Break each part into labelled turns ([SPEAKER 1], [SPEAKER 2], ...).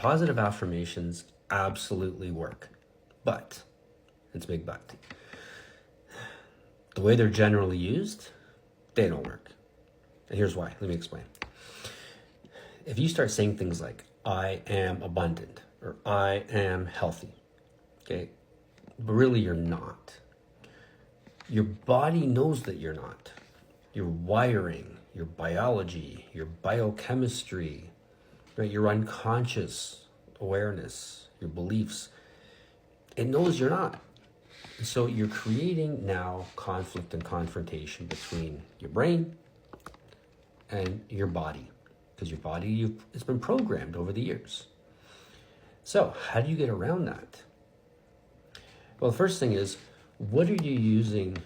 [SPEAKER 1] Positive affirmations absolutely work, but, it's a big but, the way they're generally used, they don't work. And here's why. Let me explain. If you start saying things like, I am abundant, or I am healthy, okay, but really you're not. Your body knows that you're not. Your wiring, your biology, your biochemistry, right, your unconscious awareness, your beliefs, it knows you're not. So you're creating now conflict and confrontation between your brain and your body, because your body, it's been programmed over the years. So how do you get around that? Well, the first thing is, what are you using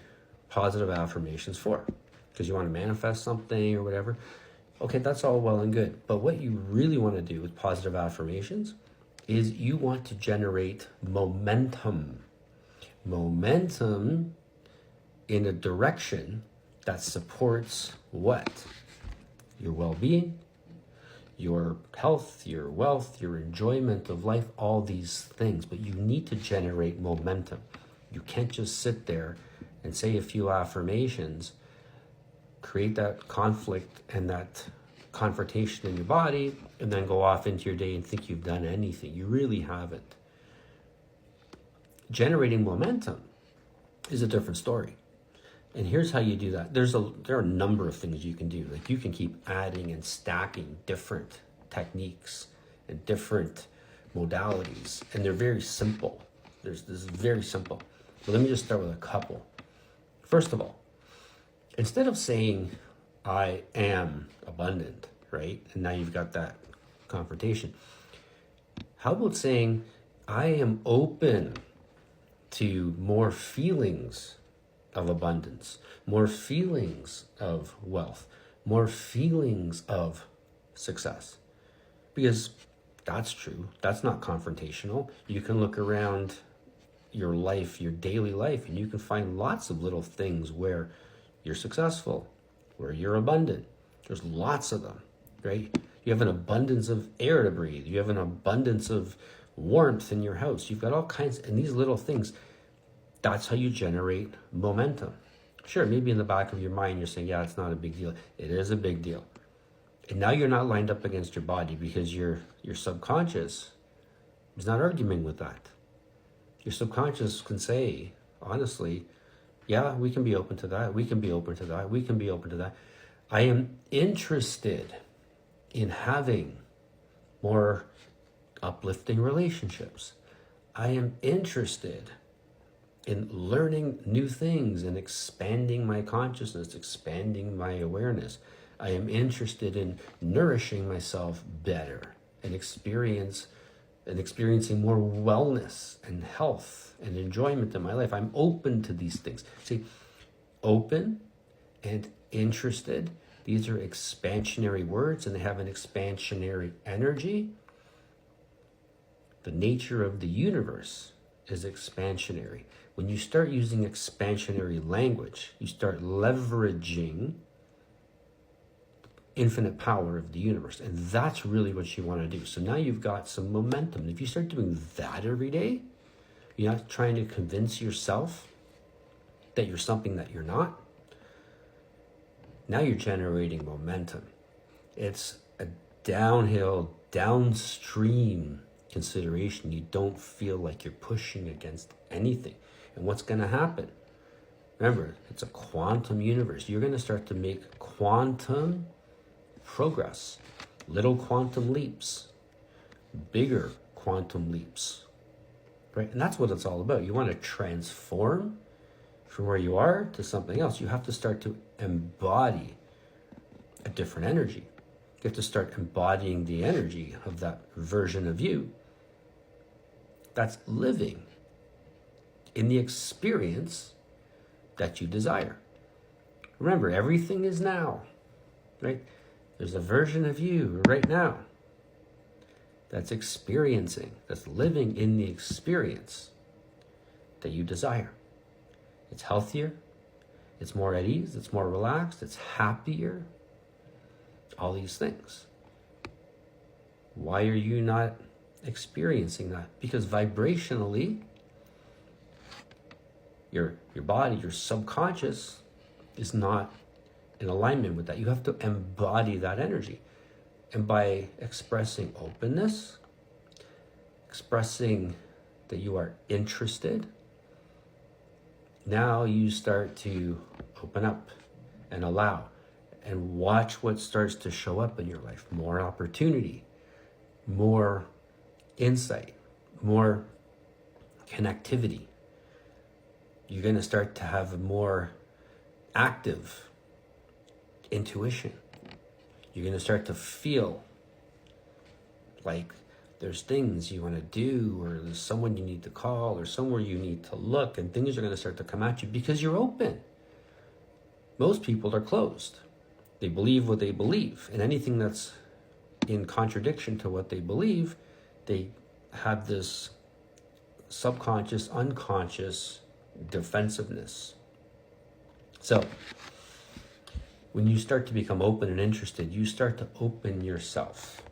[SPEAKER 1] positive affirmations for? Because you want to manifest something or whatever. Okay, that's all well and good. But what you really want to do with positive affirmations is you want to generate momentum. Momentum in a direction that supports what? Your well-being, your health, your wealth, your enjoyment of life, all these things. But you need to generate momentum. You can't just sit there and say a few affirmations, create that conflict and that confrontation in your body, and then go off into your day and think you've done anything. You really haven't. Generating momentum is a different story. And here's how you do that. There are a number of things you can do. Like, you can keep adding and stacking different techniques and different modalities, and they're very simple. This is very simple. But let me just start with a couple. First of all, instead of saying, I am abundant, right? And now you've got that confrontation. How about saying, I am open to more feelings of abundance, more feelings of wealth, more feelings of success? Because that's true. That's not confrontational. You can look around your life, your daily life, and you can find lots of little things where you're successful, where you're abundant. There's lots of them, right? You have an abundance of air to breathe. You have an abundance of warmth in your house. You've got all kinds, and these little things, that's how you generate momentum. Sure, maybe in the back of your mind, you're saying, yeah, it's not a big deal. It is a big deal. And now you're not lined up against your body, because your subconscious is not arguing with that. Your subconscious can say, honestly, yeah, we can be open to that. We can be open to that. We can be open to that. I am interested in having more uplifting relationships. I am interested in learning new things and expanding my consciousness, expanding my awareness. I am interested in nourishing myself better and experiencing more wellness and health and enjoyment in my life. I'm open to these things. See, open and interested, these are expansionary words, and they have an expansionary energy. The nature of the universe is expansionary. When you start using expansionary language, you start leveraging infinite power of the universe. And that's really what you want to do. So now you've got some momentum. If you start doing that every day, you're not trying to convince yourself that you're something that you're not. Now you're generating momentum. It's a downhill, downstream consideration. You don't feel like you're pushing against anything. And what's going to happen? Remember, it's a quantum universe. You're going to start to make quantum progress, little quantum leaps, bigger quantum leaps, right? And that's what it's all about. You want to transform from where you are to something else. You have to start to embody a different energy. You have to start embodying the energy of that version of you that's living in the experience that you desire. Remember, everything is now, right? There's a version of you right now that's experiencing, that's living in the experience that you desire. It's healthier, it's more at ease, it's more relaxed, it's happier, all these things. Why are you not experiencing that, because vibrationally, your body, your subconscious is not in alignment with that. You have to embody that energy. And by expressing openness, expressing that you are interested, now you start to open up and allow and watch what starts to show up in your life. More opportunity, more insight, more connectivity. You're going to start to have a more active intuition. You're going to start to feel like there's things you want to do, or there's someone you need to call, or somewhere you need to look, and things are going to start to come at you because you're open. Most people are closed. They believe what they believe, and anything that's in contradiction to what they believe, they have this subconscious, unconscious defensiveness. So when you start to become open and interested, you start to open yourself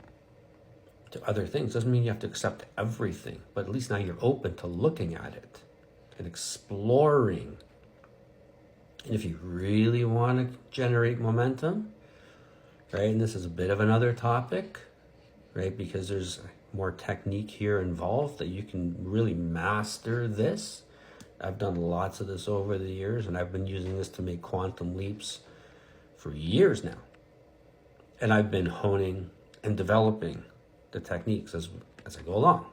[SPEAKER 1] to other things. Doesn't mean you have to accept everything, but at least now you're open to looking at it and exploring. And if you really want to generate momentum, right, and this is a bit of another topic, right, because there's more technique here involved that you can really master this. I've done lots of this over the years, and I've been using this to make quantum leaps for years now. And I've been honing and developing the techniques as I go along.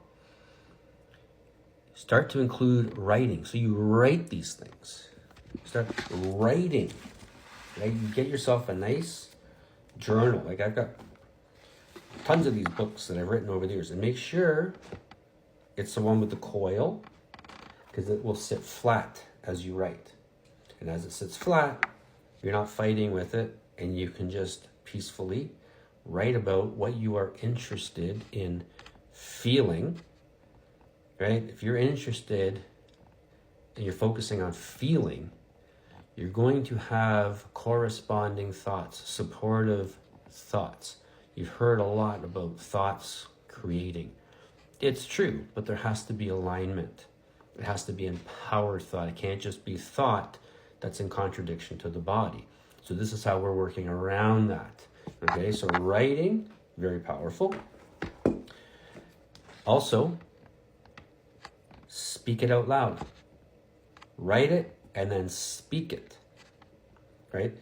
[SPEAKER 1] Start to include writing. So you write these things. Start writing. Right? You get yourself a nice journal. Like I've got tons of these books that I've written over the years. And make sure it's the one with the coil, because it will sit flat as you write. And as it sits flat, you're not fighting with it, and you can just peacefully write about what you are interested in feeling, right? If you're interested and you're focusing on feeling, you're going to have corresponding thoughts, supportive thoughts. You've heard a lot about thoughts creating. It's true, but there has to be alignment. It has to be empowered thought. It can't just be thought that's in contradiction to the body. So this is how we're working around that. Okay, so writing, very powerful. Also, speak it out loud. Write it and then speak it, right?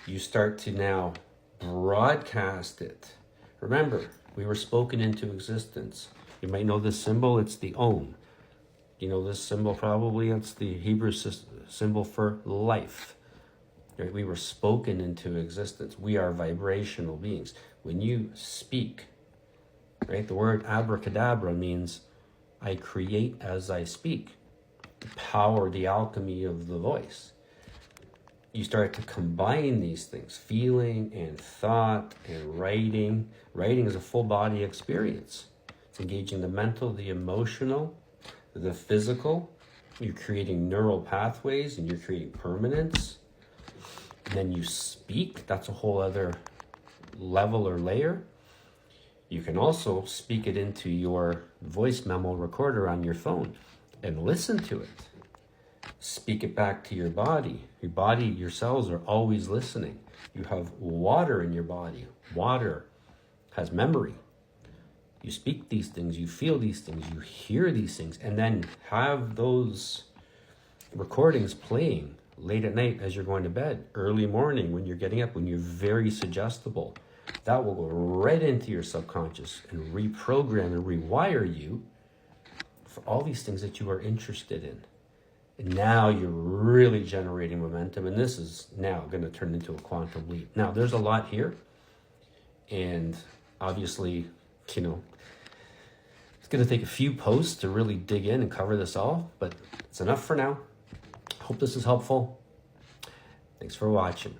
[SPEAKER 1] You start to now broadcast it. Remember, we were spoken into existence. You might know this symbol, it's the Om. You know this symbol probably, it's the Hebrew symbol for life. Right? We were spoken into existence. We are vibrational beings. When you speak, right, the word abracadabra means I create as I speak. The power, the alchemy of the voice. You start to combine these things, feeling and thought and writing. Writing is a full body experience. It's engaging the mental, the emotional, the physical. You're creating neural pathways and you're creating permanence. And then you speak. That's a whole other level or layer. You can also speak it into your voice memo recorder on your phone and listen to it. Speak it back to your body. Your body, your cells are always listening. You have water in your body. Water has memory. You speak these things, you feel these things, you hear these things, and then have those recordings playing late at night as you're going to bed, early morning when you're getting up, when you're very suggestible. That will go right into your subconscious and reprogram and rewire you for all these things that you are interested in. And now you're really generating momentum, and this is now going to turn into a quantum leap. Now, there's a lot here, and obviously, you know, it's going to take a few posts to really dig in and cover this all, but it's enough for now. Hope this is helpful. Thanks for watching.